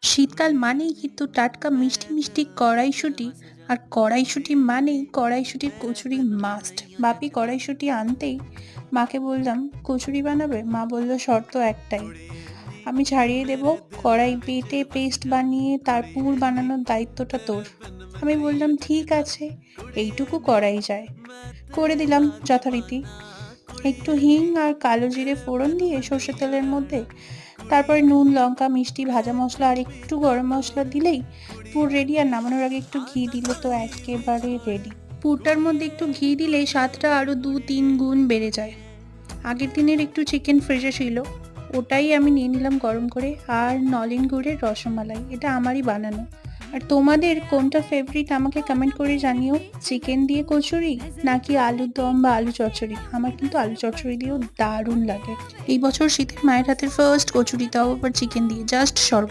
শীতকাল মানেই কিন্তু টাটকা মিষ্টি মিষ্টি কড়াইশুঁটি, আর কড়াইশুঁটি মানেই কড়াইশুঁটির কচুরি মাস্ট। বাপি কড়াইশুঁটি আনতেই মাকে বললাম কচুরি বানাবে, মা বলল শর্ত একটাই, আমি ছাড়িয়ে দেব, কড়াই বেটে পেস্ট বানিয়ে তার পুর বানানোর দায়িত্বটা তোর। আমি বললাম ঠিক আছে, এইটুকু করাই যায়। করে দিলাম যথারীতি। একটু হিং আর কালো জিরে ফোড়ন দিয়ে সর্ষের তেলের মধ্যে, তারপরে নুন লঙ্কা মিষ্টি ভাজা মশলা আর একটু গরম মশলা দিলেই পুর রেডি। আর নামানোর আগে একটু ঘি দিলে তো একেবারে রেডি। পুরটার মধ্যে একটু ঘি দিলে স্বাদটা আরও 2-3 গুণ বেড়ে যায়। আগের দিনের একটু চিকেন ফ্রিজে ছিল, ওটাই আমি নিয়ে নিলাম গরম করে। আর নলেন গুড়ের রসমালাই, এটা আমারই বানানো। আর তোমাদের কোনটা ফেভারিট আমাকে কমেন্ট করে জানিও, চিকেন দিয়ে কচুরি নাকি আলুর দম বা আলু চচ্চড়ি। আমার কিন্তু আলু চচ্চড়ি দিয়েও দারুণ লাগে। এই বছর শীতের মায়ের হাতের ফার্স্ট কচুরি, তাও আবার চিকেন দিয়ে, জাস্ট স্বর্গ।